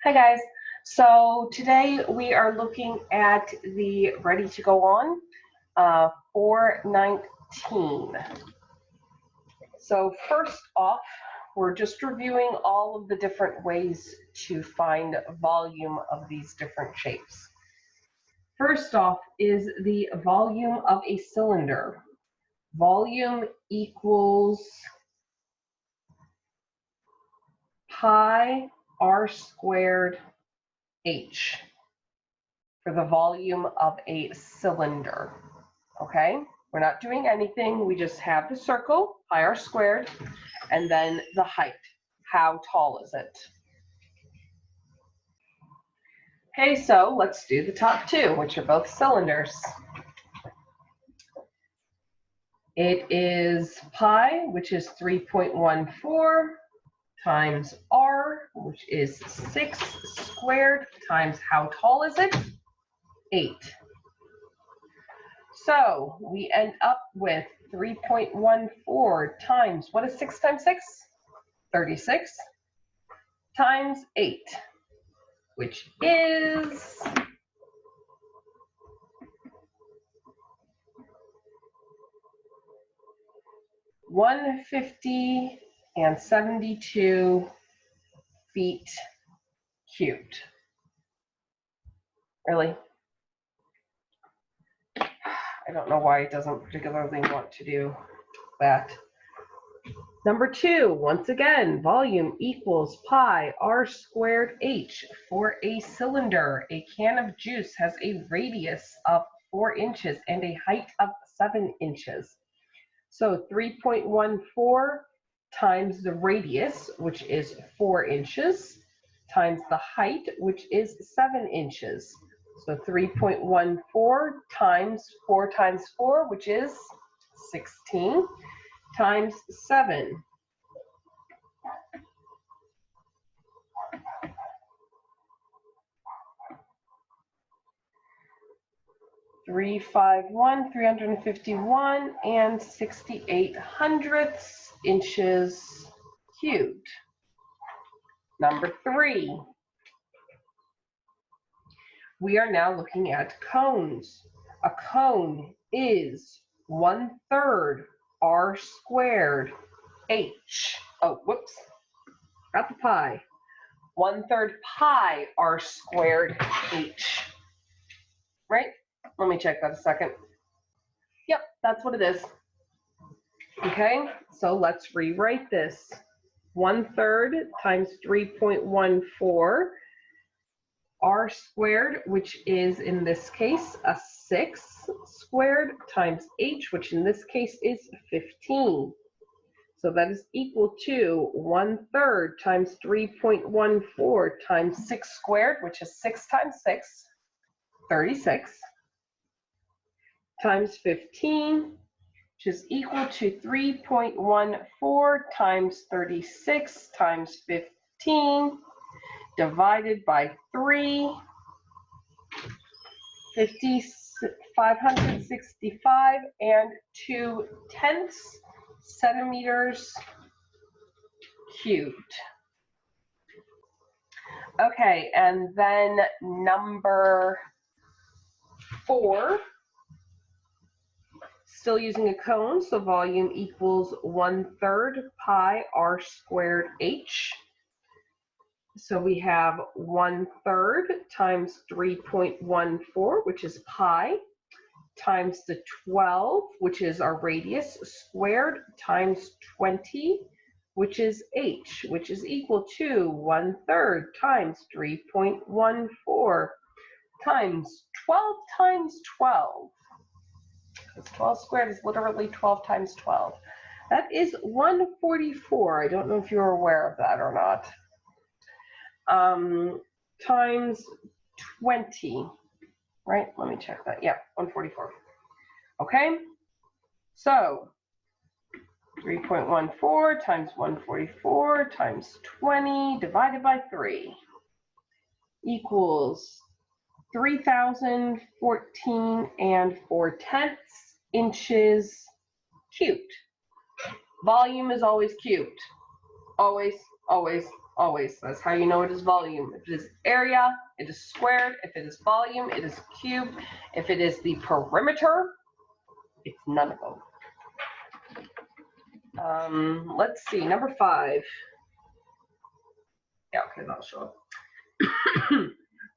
Hi guys. So today we are looking at the Ready to Go On 419. So first off, we're just reviewing all of the different ways to find volume of these different shapes. First off is the volume of a cylinder. Volume equals pi r squared h for the volume of a cylinder. Okay, we're not doing anything. We just have the circle, pi r squared, and then the height. How tall is it? Okay, so let's do the top two, which are both cylinders. It is pi, which is 3.14, times r, which is 6 squared, times how tall is it? 8. So we end up with 3.14 times, what is 6 times 6? 36, times 8, which is 150 and 72 feet cubed. Really? I don't know why it doesn't particularly want to do that. Number 2, once again, volume equals pi r squared h. For a cylinder, a can of juice has a radius of 4 inches and a height of 7 inches. So 3.14 times the radius, which is 4 inches, times the height, which is 7 inches. So 3.14 times 4 times 4, which is 16, times 7. 351 and 68 hundredths inches cubed. Number 3. We are now looking at cones. A cone is 1/3 r squared h. Oh, whoops, got the pi. 1/3 pi r squared h. Right? Let me check that a second. Yep, that's what it is. Okay, so let's rewrite this. 1/3 times 3.14 r squared, which is in this case a 6 squared, times h, which in this case is 15. So that is equal to 1/3 times 3.14 times 6 squared, which is 6 times 6, 36, times 15, which is equal to 3.14 times 36 times 15, divided by 3, 565 and 2/10 centimeters cubed. Okay, and then number 4, still using a cone, so volume equals 1/3 pi r squared h. So we have 1/3 times 3.14, which is pi, times the 12, which is our radius, squared, times 20, which is h, which is equal to 1/3 times 3.14 times 12 times 12. Because 12 squared is literally 12 times 12. That is 144. I don't know if you're aware of that or not. Times 20, right? Let me check that. Yeah, 144. Okay, so 3.14 times 144 times 20 divided by 3 equals 3,014 and 4/10 inches cubed. Volume is always cubed. Always, always, Always. That's how you know it is volume. If it is area, it is squared. If it is volume, it is cubed. If it is the perimeter, it's none of them. Let's see, number 5. Yeah, okay, that'll show up.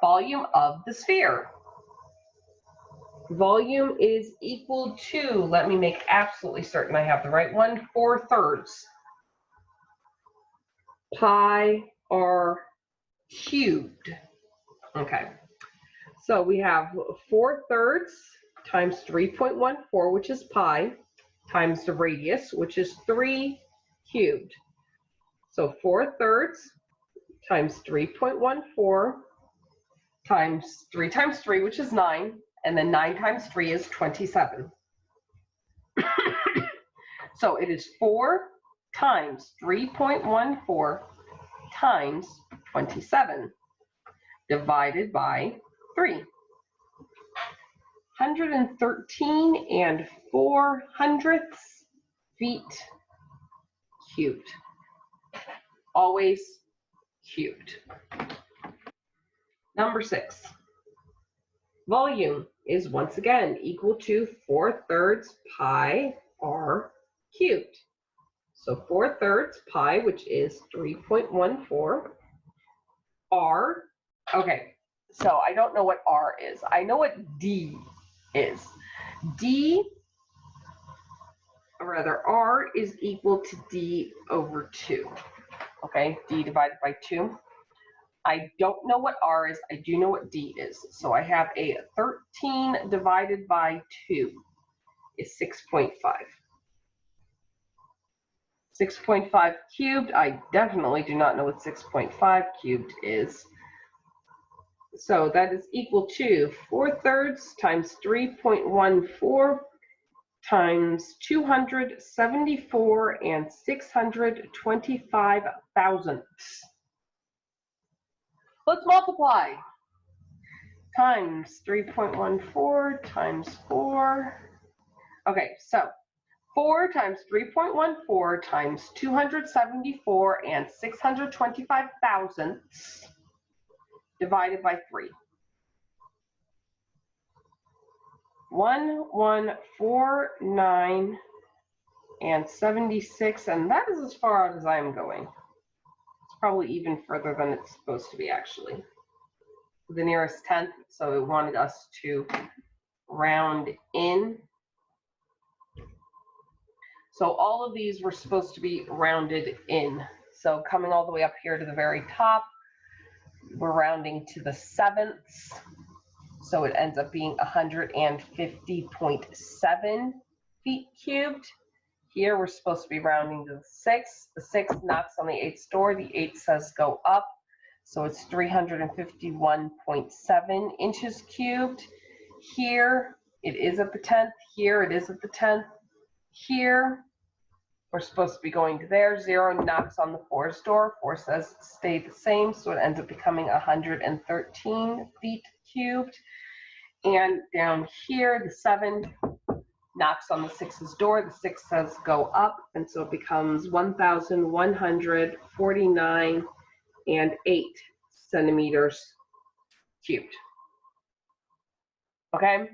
Volume of the sphere. Volume is equal to, let me make absolutely certain I have the right one, 4/3 pi r cubed. Okay, so we have 4/3 times 3.14, which is pi, times the radius, which is 3 cubed. So 4/3 times 3.14 times 3 times 3, which is 9, and then 9 times 3 is 27. So it is 4 times 3.14 times 27 divided by 3. 113 4/100 feet cubed. Always cubed. Number 6. Volume is once again equal to 4/3 pi r cubed. So 4/3 pi, which is 3.14, r. Okay, so I don't know what r is. I know what d is. D, or rather r, is equal to d over 2. Okay, d divided by 2. I don't know what r is. I do know what d is. So I have a 13 divided by 2 is 6.5. 6.5 cubed, I definitely do not know what 6.5 cubed is. So that is equal to 4/3 times 3.14 times 274 and 625 thousandths. Let's multiply. Times 3.14 times 4. Okay, so 4 times 3.14 times 274 and 625 thousandths divided by 3. 1149 and 76, and that is as far out as I am going. It's probably even further than it's supposed to be, actually. The nearest tenth, so it wanted us to round in. So all of these were supposed to be rounded in. So coming all the way up here to the very top, we're rounding to the sevenths. So it ends up being 150.7 feet cubed. Here we're supposed to be rounding to the 6. The 6 knocks on the 8's door. The 8 says go up. So it's 351.7 inches cubed. Here it is at the 10th. Here it is at the 10th. Here we're supposed to be going to there. 0 knocks on the 4's door. 4 says stay the same. So it ends up becoming 113 feet cubed. And down here, the 7 knocks on the 6's door. The 6 says go up. And so it becomes 1,149 and 8 centimeters cubed. Okay?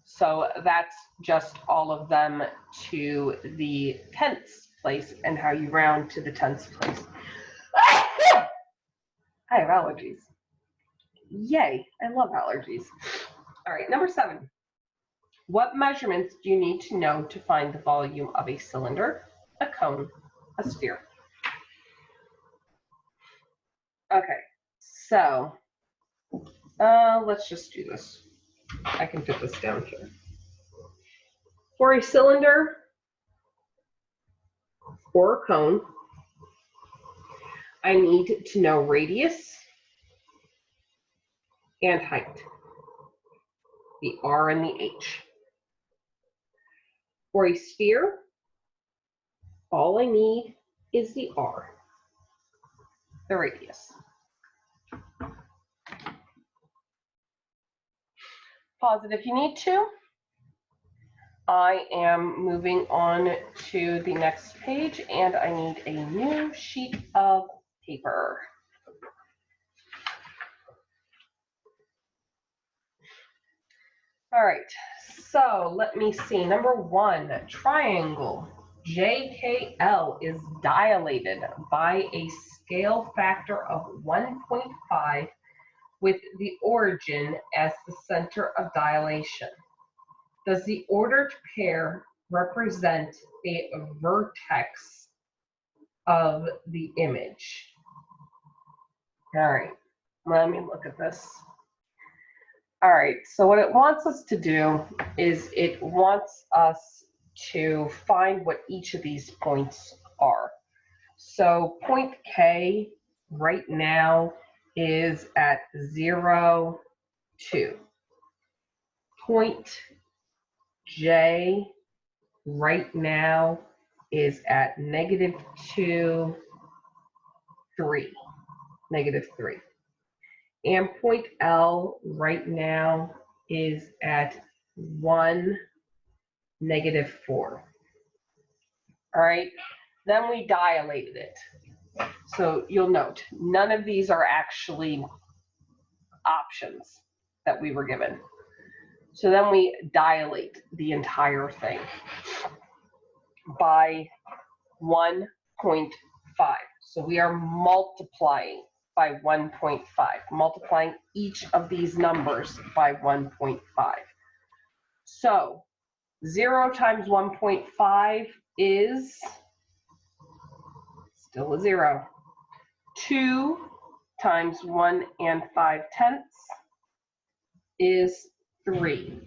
So that's just all of them to the tenths place and how you round to the tenths place. I have allergies. Yay, I love allergies. All right, number 7. What measurements do you need to know to find the volume of a cylinder, a cone, a sphere? Okay, so let's just do this. I can fit this down here. For a cylinder or a cone, I need to know radius and height, the R and the H. For a sphere, all I need is the R, the radius. Pause it if you need to. I am moving on to the next page and I need a new sheet of paper. All right, so let me see. Number one, triangle JKL is dilated by a scale factor of 1.5 with the origin as the center of dilation. Does the ordered pair represent a vertex of the image? All right, let me look at this. All right, so what it wants us to do is it wants us to find what each of these points are. So point K right now is at 0, 2. Point J right now is at -2, 3. -3. And point L right now is at 1, -4. All right, then we dilated it. So you'll note, none of these are actually options that we were given. So then we dilate the entire thing by 1.5. So we are multiplying by 1.5, multiplying each of these numbers by 1.5. So 0 times 1.5 is still a 0. 2 times 1 5/10 is 3.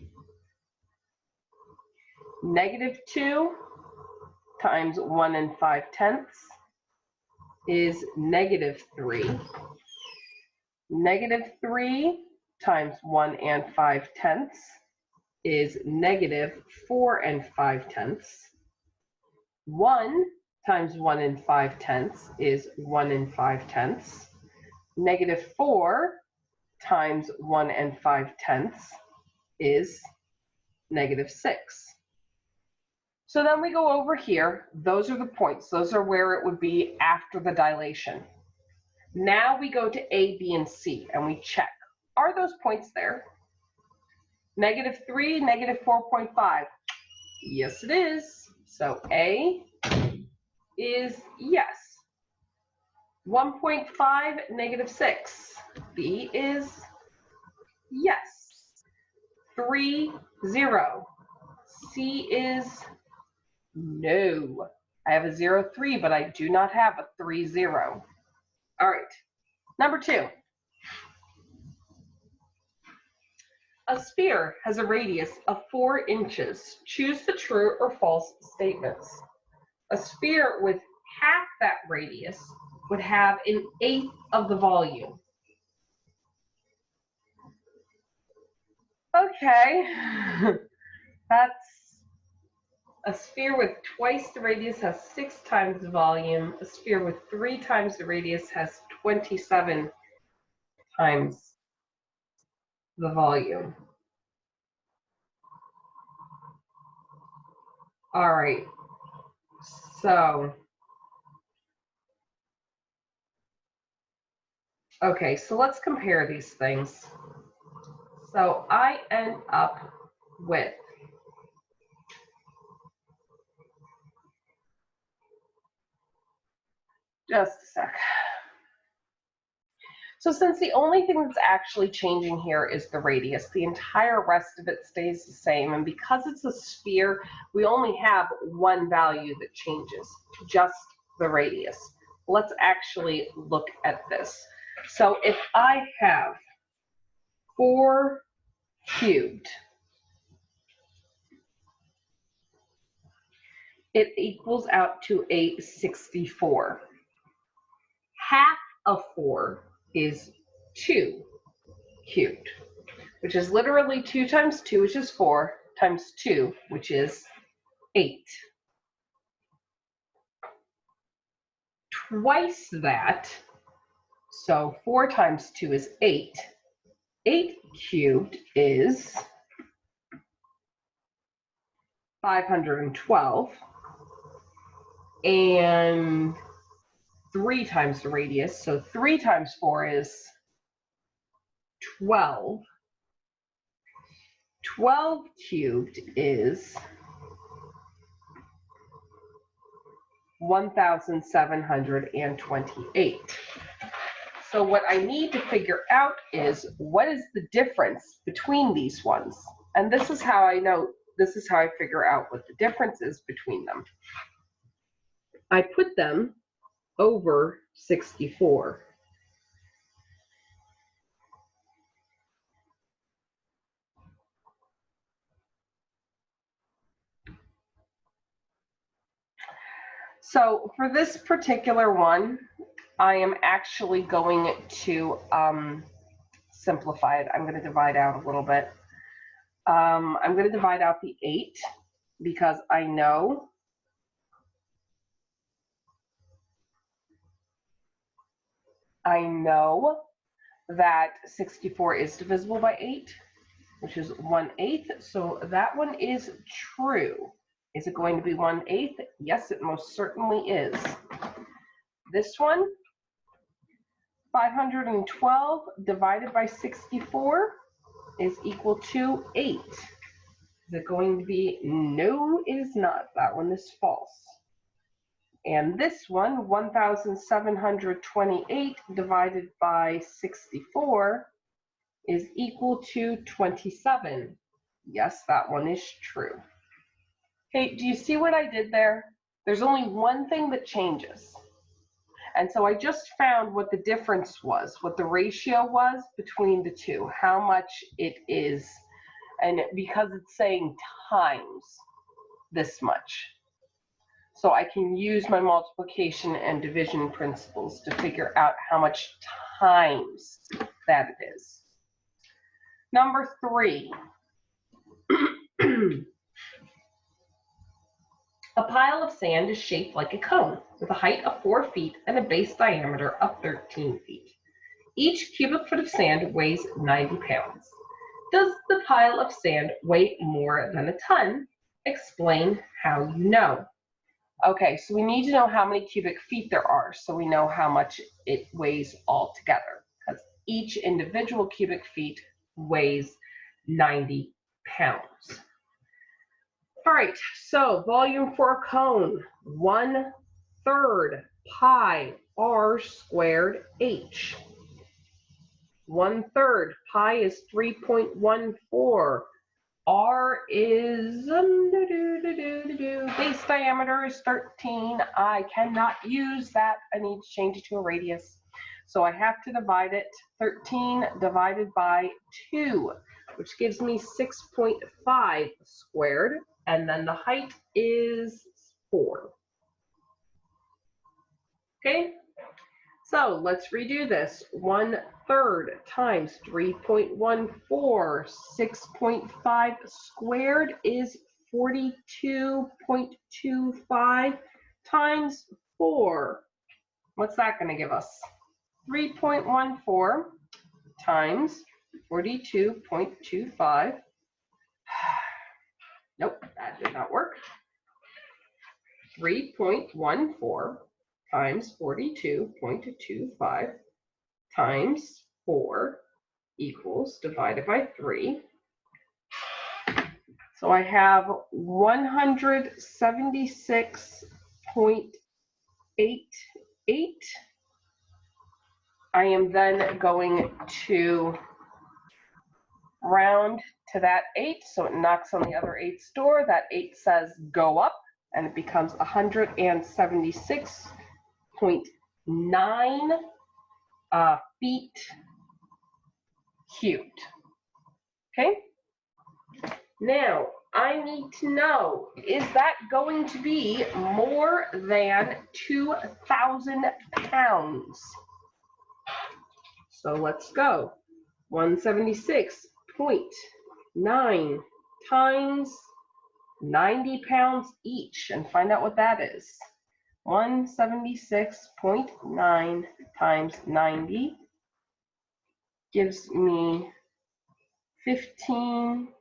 -2 times 1 5/10 is -3. -3 times 1 5/10 is -4 5/10. 1 times 1 5/10 is 1 5/10. -4 times 1 5/10 is -6. So then we go over here. Those are the points. Those are where it would be after the dilation. Now we go to A, B, and C, and we check. Are those points there? -3, -4.5. Yes, it is. So A is yes. 1.5, -6. B is yes. 3, 0. C is no. I have a 0, 3, but I do not have a 3, 0. All right. Number 2. A sphere has a radius of 4 inches. Choose the true or false statements. A sphere with half that radius would have 1/8 of the volume. Okay, that's a sphere with twice the radius has 6 times the volume. A sphere with 3 times the radius has 27 times the volume. All right, so, okay, so let's compare these things. So I end up with just a sec. So since the only thing that's actually changing here is the radius, the entire rest of it stays the same. And because it's a sphere, we only have one value that changes, just the radius. Let's actually look at this. So if I have 4 cubed, it equals out to a 64. Half of 4 is 2 cubed, which is literally 2 times 2, which is 4, times 2, which is 8. Twice that, so 4 times 2 is 8. 8 cubed is 512, and 3 times the radius. So 3 times 4 is 12. 12 cubed is 1,728. So what I need to figure out is what is the difference between these ones? And this is how I know, this is how I figure out what the difference is between them. I put them over 64. So for this particular one, I am actually going to simplify it. I'm going to divide out a little bit. I'm going to divide out the 8 because I know that 64 is divisible by 8, which is 1/8. So that one is true. Is it going to be 1/8? Yes, it most certainly is. This one, 512 divided by 64 is equal to 8. Is it going to be? No, it is not. That one is false. And this one, 1,728 divided by 64 is equal to 27. Yes, that one is true. Okay, do you see what I did there? There's only one thing that changes. And so I just found what the difference was, what the ratio was between the two, how much it is. And because it's saying times this much. So I can use my multiplication and division principles to figure out how much times that it is. Number 3. A pile of sand is shaped like a cone with a height of 4 feet and a base diameter of 13 feet. Each cubic foot of sand weighs 90 pounds. Does the pile of sand weigh more than a ton? Explain how you know. Okay, so we need to know how many cubic feet there are so we know how much it weighs altogether, because each individual cubic feet weighs 90 pounds. All right, so volume for a cone, 1/3 pi r squared h. 1/3 pi is 3.14. R is base diameter is 13. I cannot use that. I need to change it to a radius. So I have to divide it. 13 divided by 2, which gives me 6.5 squared. And then the height is 4. Okay, so let's redo this. 1/3 times 3.14, 6.5 squared is 42.25 times 4. What's that going to give us? 3.14 times 42.25. Nope, that did not work. 3.14 times 42.25 times 4 equals divided by 3. So I have 176.88. I am then going to round to that 8, so it knocks on the other 8's door. That 8 says go up, and it becomes 176.9 feet cubed. Okay? Now, I need to know, is that going to be more than 2,000 pounds? So let's go. 176.9 times 90 pounds each, and find out what that is. 176.9 times 90 gives me 15,000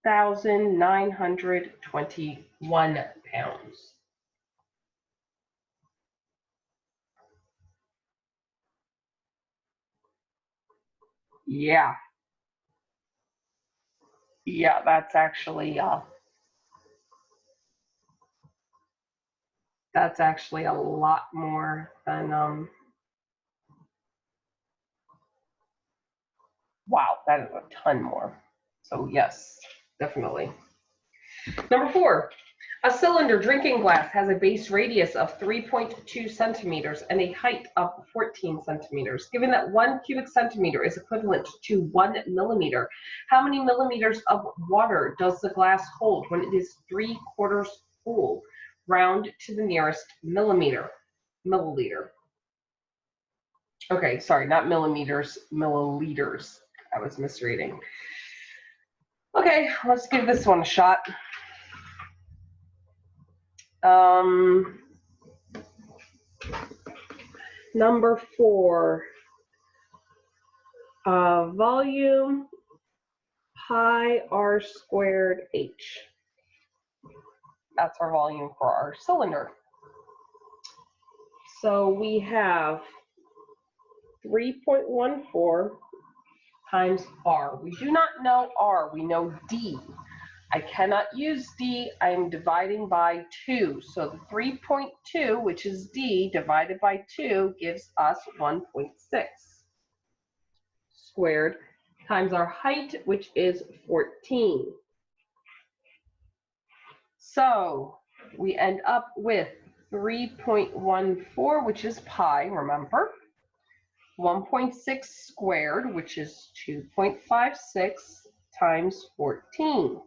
8,921 pounds. Yeah. Yeah, that's actually a lot more than wow, that is a ton more. So yes, definitely. Number 4, a cylinder drinking glass has a base radius of 3.2 centimeters and a height of 14 centimeters. Given that 1 cubic centimeter is equivalent to 1 millimeter, how many millimeters of water does the glass hold when it is 3/4 full? Round to the nearest milliliter. Okay, sorry, not millimeters, milliliters. I was misreading. Okay, let's give this one a shot. Number 4, volume pi r squared h. That's our volume for our cylinder. So we have 3.14 times r. We do not know r, we know d. I cannot use d, I am dividing by 2. So the 3.2, which is d, divided by 2 gives us 1.6 squared times our height, which is 14. So we end up with 3.14, which is pi, remember, 1.6 squared, which is 2.56 times 14.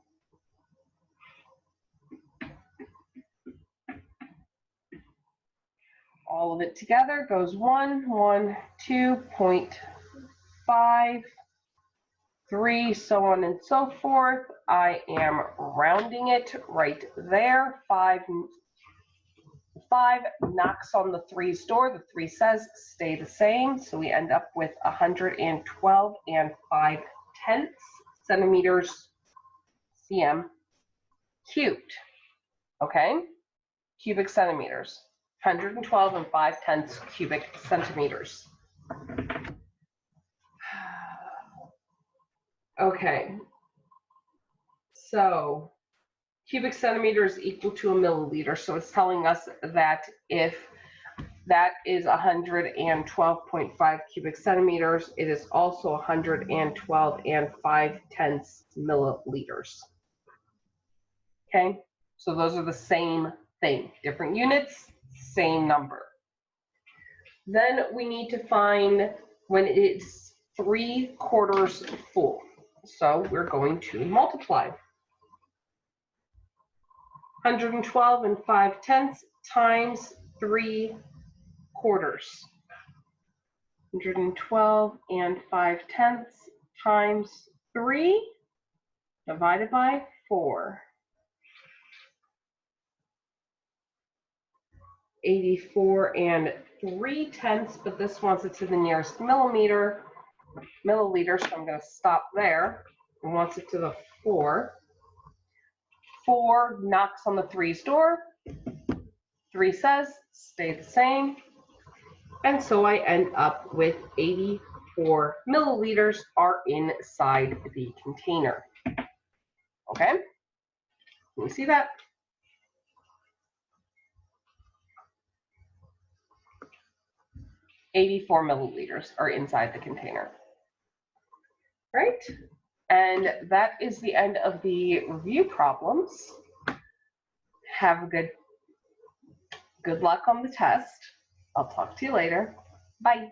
All of it together goes 2.5, 3, so on and so forth. I am rounding it right there. 5 knocks on the 3's door. The 3 says stay the same. So we end up with 112 and 5/10 centimeters cm cubed. Okay? Cubic centimeters. 112 and 5/10 cubic centimeters. Okay. So cubic centimeters equal to a milliliter. So it's telling us that if that is 112.5 cubic centimeters, it is also 112 and 5/10 milliliters. Okay, so those are the same thing, different units, same number. Then we need to find when it's 3/4 full. So we're going to multiply. 112 and 5/10 times 3/4. 112 and 5/10 times 3 divided by 4. 84 and 3/10, but this wants it to the nearest milliliter, so I'm going to stop there. It wants it to the 4. 4 knocks on the 3's door. 3 says stay the same. And so I end up with 84 milliliters are inside the container. Okay? Can you see that? $84 milliliters are inside the container. Right? And that is the end of the review problems. Have a good luck on the test. I'll talk to you later. Bye.